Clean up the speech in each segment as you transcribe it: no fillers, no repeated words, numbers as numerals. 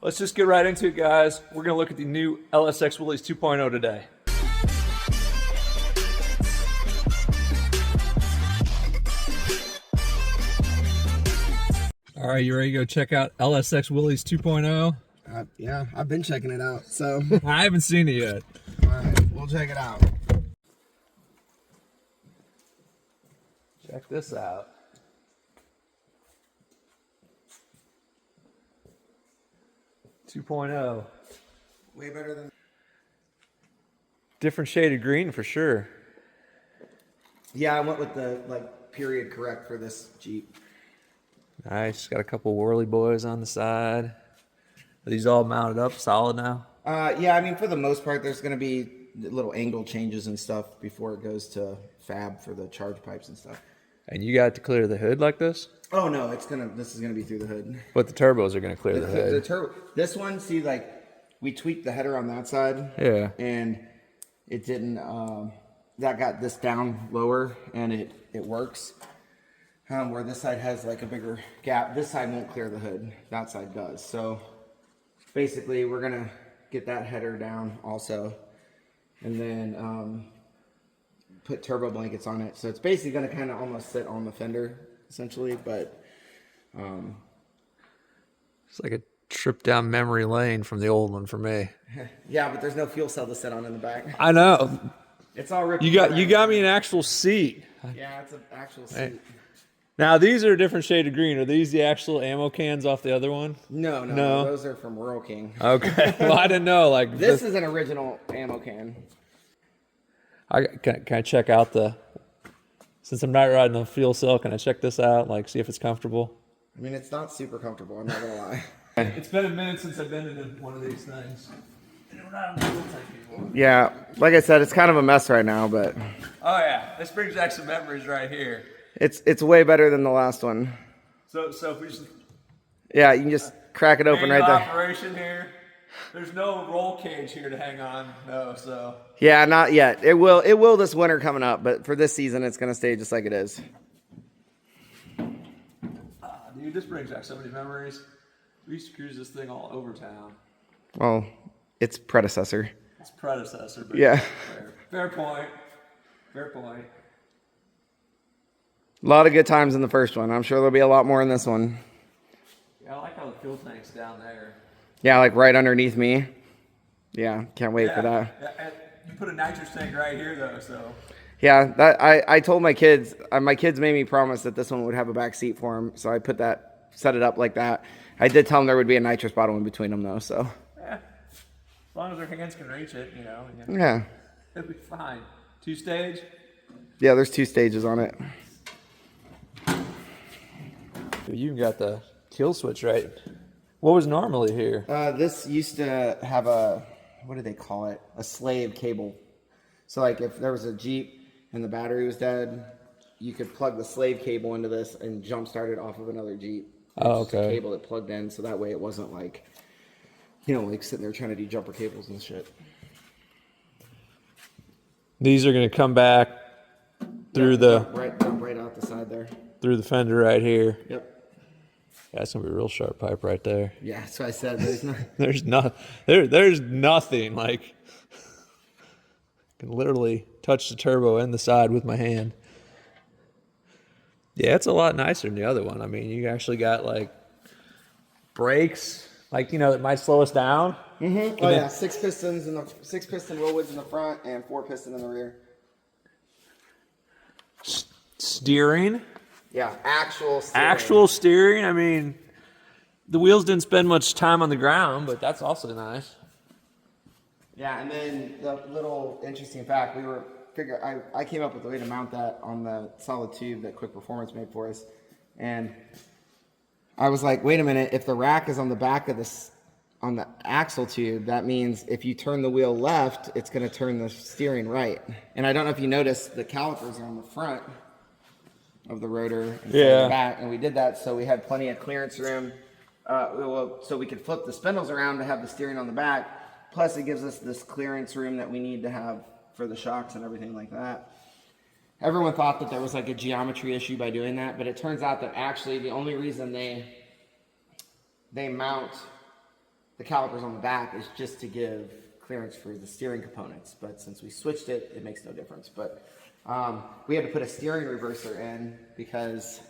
Let's just get right into it, guys. We're going to look at the new LSX WILLYS 2.0 today. All right, you ready to go check out LSX WILLYS 2.0? Yeah, I've been checking it out, so. I haven't seen it yet. All right, we'll check it out. Check this out. Two point oh. Way better than. Different shade of green for sure. Yeah, I went with the period correct for this Jeep. Nice. Got a couple whirly boys on the side. Are these all mounted up solid now? Yeah, I mean, for the most part, there's going to be little angle changes and stuff before it goes to fab for the charge pipes and stuff. And you got to clear the hood like this? Oh no, this is gonna be through the hood. But the turbos are gonna clear the hood. The turbo. This one, see, we tweaked the header on that side. Yeah. And it didn't. That got this down lower, and it works. Where this side has a bigger gap. This side won't clear the hood. That side does. So basically, we're gonna get that header down also, and then put turbo blankets on it. So it's basically gonna kind of almost sit on the fender essentially, but it's like a trip down memory lane from the old one for me. Yeah, but there's no fuel cell to sit on in the back. I know. It's all ripped. You got me an actual seat. Yeah, it's an actual seat. Now these are a different shade of green. Are these the actual ammo cans off the other one? No. Those are from Rural King. Okay. Well, I didn't know. This is an original ammo can. Can I check out since I'm not riding a fuel cell, can I check this out? See if it's comfortable? I mean, it's not super comfortable, I'm not gonna lie. It's been a minute since I've been in one of these things. Yeah, like I said, it's kind of a mess right now, but. Oh yeah, this brings back some memories right here. It's way better than the last one. So if we just. Yeah, you can just crack it open right there. Operation here. There's no roll cage here to hang on, so. Yeah, not yet. It will this winter coming up, but for this season, it's gonna stay just like it is. Dude, this brings back so many memories. We used to cruise this thing all over town. Well, its predecessor. It's predecessor, but yeah. Fair point. Fair point. A lot of good times in the first one. I'm sure there'll be a lot more in this one. Yeah, I like how the fuel tank's down there. Yeah, right underneath me. Yeah, can't wait for that. Yeah, you put a nitrous tank right here, though, so. Yeah, I told my kids made me promise that this one would have a back seat for them, so I set it up like that. I did tell them there would be a nitrous bottle in between them, though, so. Yeah, as long as their hands can reach it, Yeah. It'll be fine. 2-stage? Yeah, there's 2 stages on it. You got the kill switch, right? What was normally here? This used to have what do they call it? A slave cable. So if there was a Jeep and the battery was dead, you could plug the slave cable into this and jump start it off of another Jeep. Oh, okay. Just a cable that plugged in, so that way it wasn't sitting there trying to do jumper cables and shit. These are going to come back through right out the side there. Through the fender right here. Yep. Yeah, that's gonna be a real sharp pipe right there. Yeah, that's what I said. There's nothing I can literally touch the turbo and the side with my hand. Yeah, it's a lot nicer than the other one. I mean, you actually got brakes, that might slow us down. Mm-hmm. Oh yeah, 6 pistons and 6 piston roll widths in the front and 4 piston in the rear. Steering. Yeah, actual steering. Actual steering. I mean, the wheels didn't spend much time on the ground, but that's also nice. Yeah, and then the little interesting fact, I came up with a way to mount that on the solid tube that Quick Performance made for us. And I was like, wait a minute, if the rack is on the back of this, on the axle tube, that means if you turn the wheel left, it's going to turn the steering right. And I don't know if you noticed, the calipers are on the front of the rotor instead of the back, and we did that so we had plenty of clearance room, so we could flip the spindles around to have the steering on the back. Plus, it gives us this clearance room that we need to have for the shocks and everything like that. Everyone thought that there was a geometry issue by doing that, but it turns out that actually the only reason they mount the calipers on the back is just to give clearance for the steering components. But since we switched it, it makes no difference. But we had to put a steering reverser in because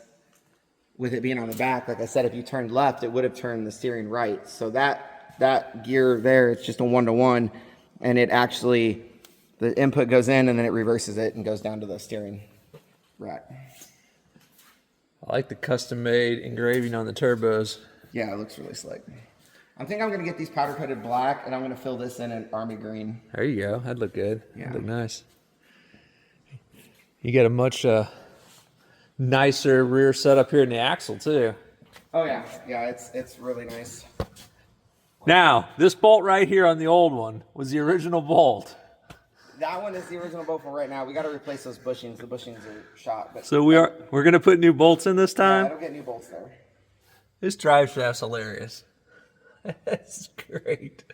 with it being on the back, like I said, if you turned left, it would have turned the steering right. So that gear there, it's just a 1-to-1, and it actually, the input goes in and then it reverses it and goes down to the steering rack. I like the custom-made engraving on the turbos. Yeah, it looks really slick. I think I'm going to get these powder coated black, and I'm going to fill this in army green. There you go. That'd look good. Yeah. That'd look nice. You got a much nicer rear setup here in the axle too. Oh yeah, yeah, it's really nice. Now, this bolt right here on the old one was the original bolt. That one is the original bolt for right now. We got to replace those bushings. The bushings are shot. But So we're gonna put new bolts in this yeah, time. I don't get new bolts there. This drive shaft's hilarious. That's great.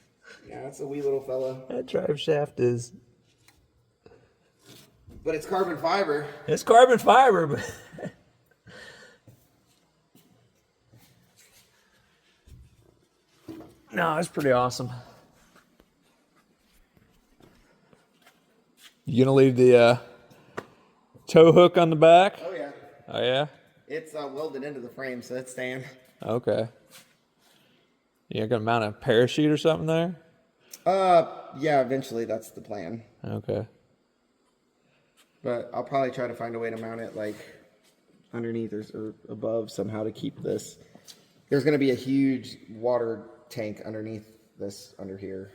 Yeah, that's a wee little fella. That drive shaft is. But it's carbon fiber. It's carbon fiber, but. No, it's pretty awesome. You gonna leave the tow hook on the back? Oh yeah. Oh yeah. It's welded into the frame, so it's staying. Okay. You gonna mount a parachute or something there? Yeah, eventually that's the plan. Okay. But I'll probably try to find a way to mount it like underneath or above somehow to keep this. There's going to be a huge water tank underneath this under here.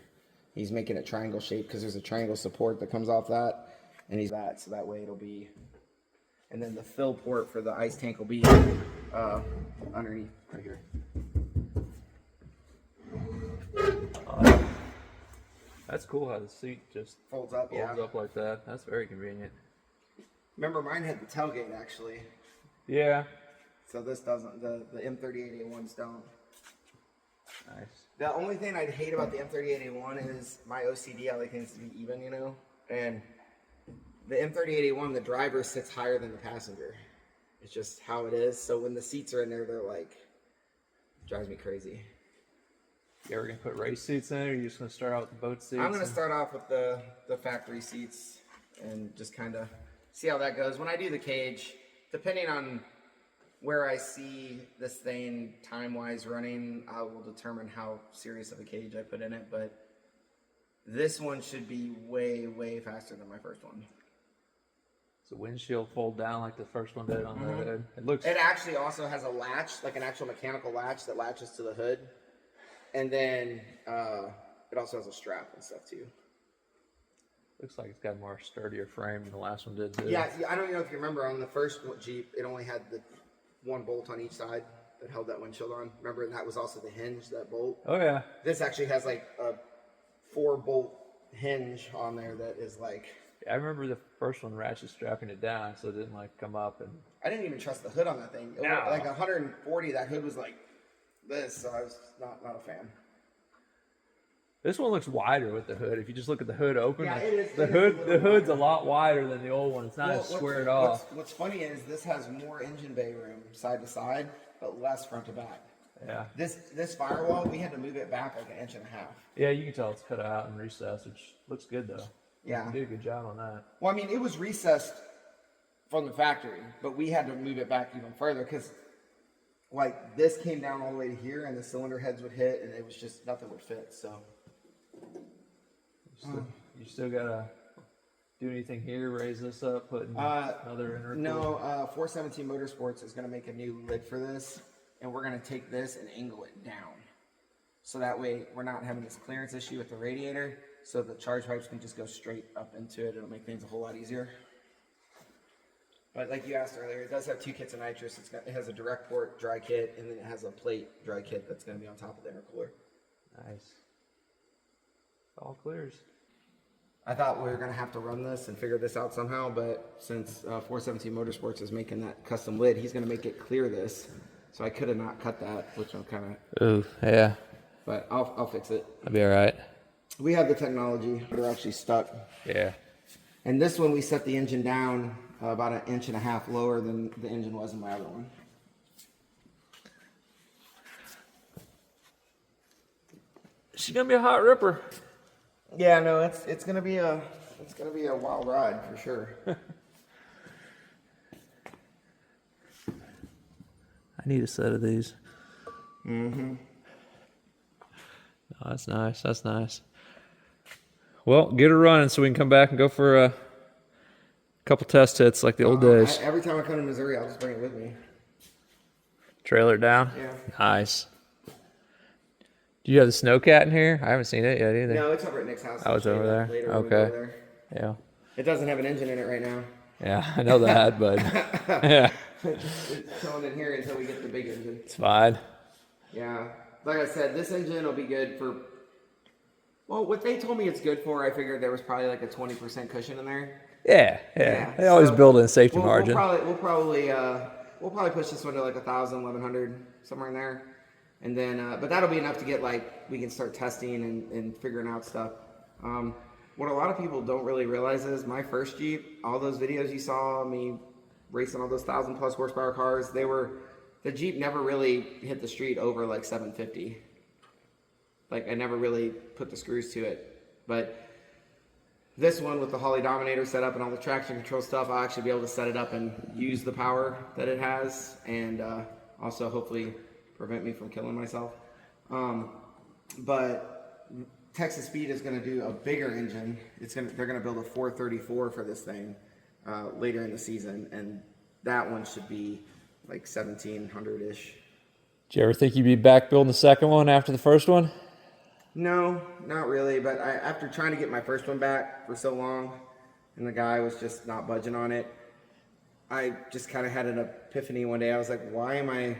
He's making it triangle shaped because there's a triangle support that comes off that, and he's that so that way it'll be. And then the fill port for the ice tank will be underneath right here. That's cool how the seat just Folds up, yeah. folds up like that. That's very convenient. Remember, mine had the tailgate actually, Yeah. so this doesn't. The M38A1s don't. Nice. The only thing I'd hate about the M38A1 is my OCD. I like things to be even, you know. And the M38A1, the driver sits higher than the passenger. It's just how it is. So when the seats are in there, they're like, it drives me crazy. You ever gonna put race seats in, or are you just gonna start out with the boat seats? I'm gonna start off with the factory seats and just kind of see how that goes. When I do the cage, depending on where I see this thing time-wise running, I will determine how serious of a cage I put in it. But this one should be way, way faster than my first one. Does the windshield fold down like the first one did on the hood? It looks. It actually also has a latch, like an actual mechanical latch that latches to the hood. And then it also has a strap and stuff too. Looks like it's got a more sturdier frame than the last one did too. Yeah, I don't know if you remember on the first Jeep, it only had the one bolt on each side that held that windshield on. Remember, and that was also the hinge, that bolt. Oh yeah. This actually has like a 4-bolt hinge on there that is like. I remember the first one ratchet strapping it down so it didn't like come up and. I didn't even trust the hood on that thing. It was like 140, that hood was like this, so I was not a fan. This one looks wider with the hood. If you just look at the hood open, Yeah, like, it is. the hood's a lot wider than the old one. It's not as squared off. What's funny is this has more engine bay room side to side, but less front to back. Yeah. This firewall, we had to move it back like 1.5 inches. Yeah, you can tell it's cut out and recessed, which looks good though. Yeah. You did a good job on that. Well, I mean, it was recessed from the factory, but we had to move it back even further because, like, this came down all the way to here, and the cylinder heads would hit, and it was just nothing would fit. So. You still gotta do anything here? Raise this up, put another intercooler? No, 417 Motorsports is going to make a new lid for this, and we're going to take this and angle it down. So that way we're not having this clearance issue with the radiator, so the charge pipes can just go straight up into it. It'll make things a whole lot easier. But like you asked earlier, it does have 2 kits of nitrous. It has a direct port dry kit, and then it has a plate dry kit that's going to be on top of the intercooler. Nice. All clears. I thought we were going to have to run this and figure this out somehow, but since 417 Motorsports is making that custom lid, he's going to make it clear this. So I could have not cut that, which I'm kind of... Ooh, yeah. But I'll fix it. That'll be all right. We have the technology. They're actually stuck. Yeah. And this one, we set the engine down about 1.5 inches lower than the engine was in my other one. She's gonna be a hot ripper. Yeah, no, it's gonna be a wild ride for sure. I need a set of these. Mm-hmm. Oh, that's nice. That's nice. Well, get her running so we can come back and go for a couple test hits like the old days. Every time I come to Missouri, I'll just bring it with me. Trailer it down? Yeah. Nice. Do you have the Snowcat in here? I haven't seen it yet either. No, it's over at Nick's house. Oh, it's over there? Later Okay. Yeah. It doesn't have an engine in it right now. Yeah, I know that, but yeah. It's chilling in here until we get the big engine. It's fine. Yeah. Like I said, this engine will be good for... Well, what they told me it's good for, I figured there was probably like a 20% cushion in there. Yeah. They always build in a safety margin. We'll probably push this one to like 1,000, 1,100, somewhere in there. And then, but that'll be enough to get like, we can start testing and figuring out stuff. What a lot of people don't really realize is my first Jeep, all those videos you saw me racing all those 1,000+ horsepower cars, the Jeep never really hit the street over like 750. Like I never really put the screws to it. But this one with the Holley Dominator set up and all the traction control stuff, I'll actually be able to set it up and use the power that it has, and also hopefully prevent me from killing myself. But Texas Speed is going to do a bigger engine. They're going to build a 434 for this thing later in the season, and that one should be like 1,700-ish. Did you ever think you'd be back building the second one after the first one? No, not really. But after trying to get my first one back for so long, and the guy was just not budging on it, I just kind of had an epiphany one day. I was like, why am I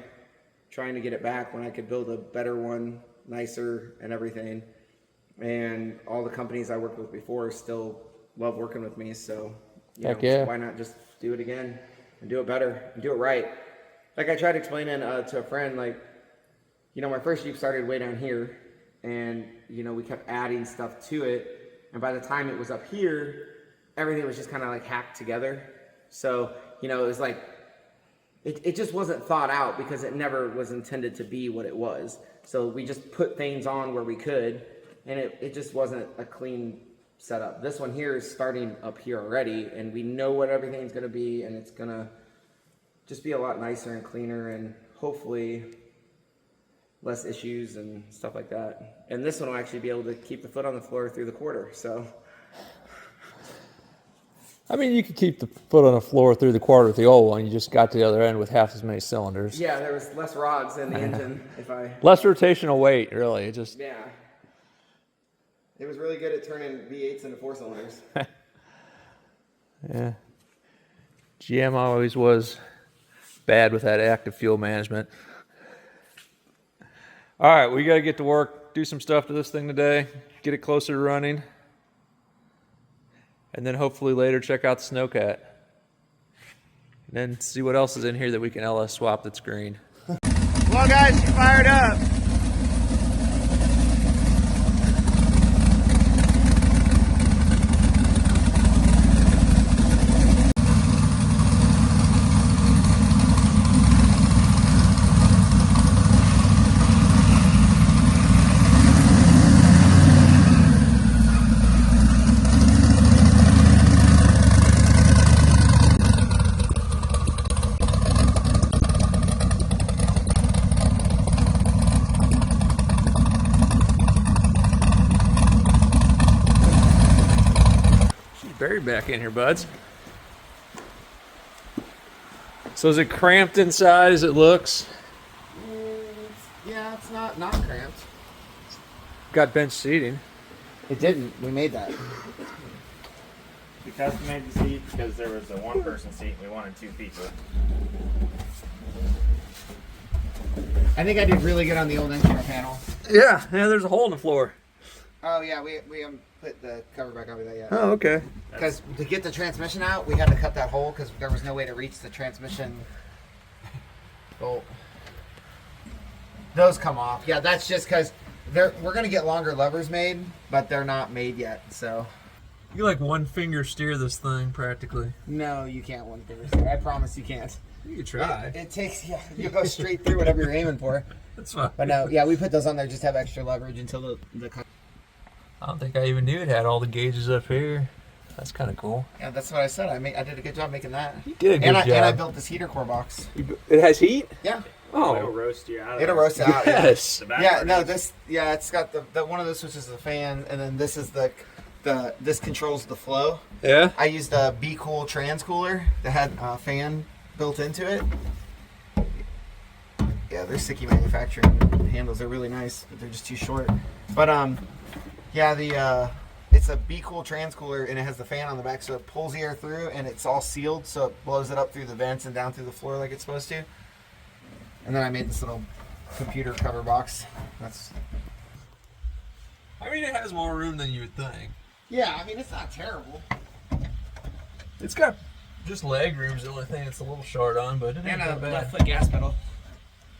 trying to get it back when I could build a better one, nicer and everything? And all the companies I worked with before still love working with me. So, why not just do it again and do it better and do it right? Like I tried explaining to a friend, like, my first Jeep started way down here. And, we kept adding stuff to it. And by the time it was up here, everything was just kind of like hacked together. So, it was like, it just wasn't thought out because it never was intended to be what it was. So we just put things on where we could, and it just wasn't a clean setup. This one here is starting up here already, and we know what everything's going to be, and it's going to just be a lot nicer and cleaner, and hopefully less issues and stuff like that. And this one will actually be able to keep the foot on the floor through the quarter. So, I mean, you could keep the foot on the floor through the quarter with the old one. You just got to the other end with half as many cylinders. Yeah, there was less rods in the engine. Less rotational weight, really. Yeah. It was really good at turning V8s into 4-cylinders. Yeah. GM always was bad with that active fuel management. All right, we got to get to work, do some stuff to this thing today, get it closer to running, and then hopefully later check out the Snowcat. And then see what else is in here that we can LS swap that's green. Well, guys, you fired up. Buried back in here, buds. So is it cramped inside as it looks? Yeah, it's not cramped. Got bench seating. It didn't. We made that. We custom made the seat because there was a one-person seat and we wanted 2 people. I think I did really good on the old instrument panel. Yeah, there's a hole in the floor. Oh yeah, we haven't put the cover back over that yet. Oh, okay. Because to get the transmission out, we had to cut that hole because there was no way to reach the transmission bolt. Those come off. Yeah, that's just because we're going to get longer levers made, but they're not made yet. So You like one finger steer this thing practically. no, you can't one finger steer. I promise you can't. You could try. It takes, yeah, you go straight through whatever you're aiming for. That's fine. But no, yeah, we put those on there just to have extra leverage until the I don't think I even knew it had all the gauges up here. That's kind of cool. Yeah, that's what I said. I did a good job making that. You did a good job. And I built this heater core box. It has heat? Yeah. It'll Oh, roast you out of It'll there. roast it out. yes. The back Yeah, part no, is- it's got the one of those switches is a fan, and then this is this controls the flow. Yeah? I used a Be Cool trans cooler that had a fan built into it. Yeah, they're Sticky manufacturing handles. They're really nice, but they're just too short. But yeah, it's a Be Cool trans cooler, and it has the fan on the back, so it pulls the air through, and it's all sealed, so it blows it up through the vents and down through the floor like it's supposed to. And then I made this little computer cover box. I mean, it has more room than you would think. Yeah, I mean, it's not terrible. It's got just leg room's the only thing that's a little short on, but it ain't And a that bad. left foot gas pedal.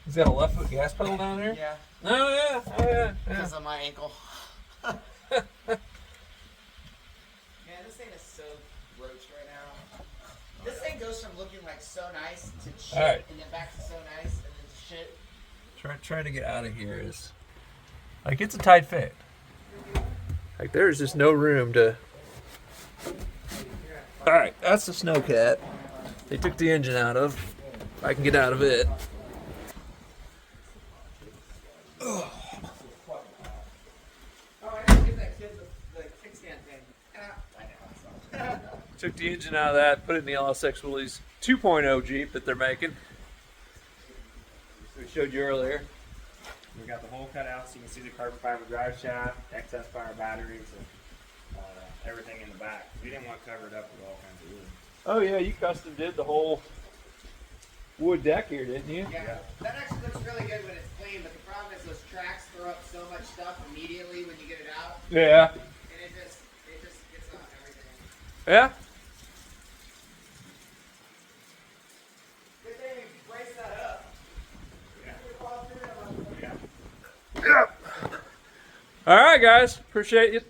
He's got a left foot gas pedal down there? Yeah, Oh, yeah. Oh, yeah. Yeah. because of my ankle. Man, this thing is so roached right now. This thing goes from looking like so nice to shit, All right. and then back to so nice, and then to shit. Trying to get out of here is like it's a tight fit. Like there's just no room to. All right, that's the Snowcat. They took the engine out of. I can get out of it. Oh, I didn't give that kid the kickstand thing. Took the engine out of that, put it in the LSX WILLYS 2.0 Jeep that they're making. We showed you earlier. We got the hole cut out so you can see the carbon fiber drive shaft, excess fire batteries, and everything in the back. We didn't want to cover it up with all kinds of wood. Oh yeah, you custom did the whole wood deck here, didn't you? Yeah, that actually looks really good when it's clean, but the problem is those tracks throw up so much stuff immediately when you get it out, Yeah. and it just gets on everything. Yeah. Good thing we braced that up. Yeah. All right, guys. Appreciate you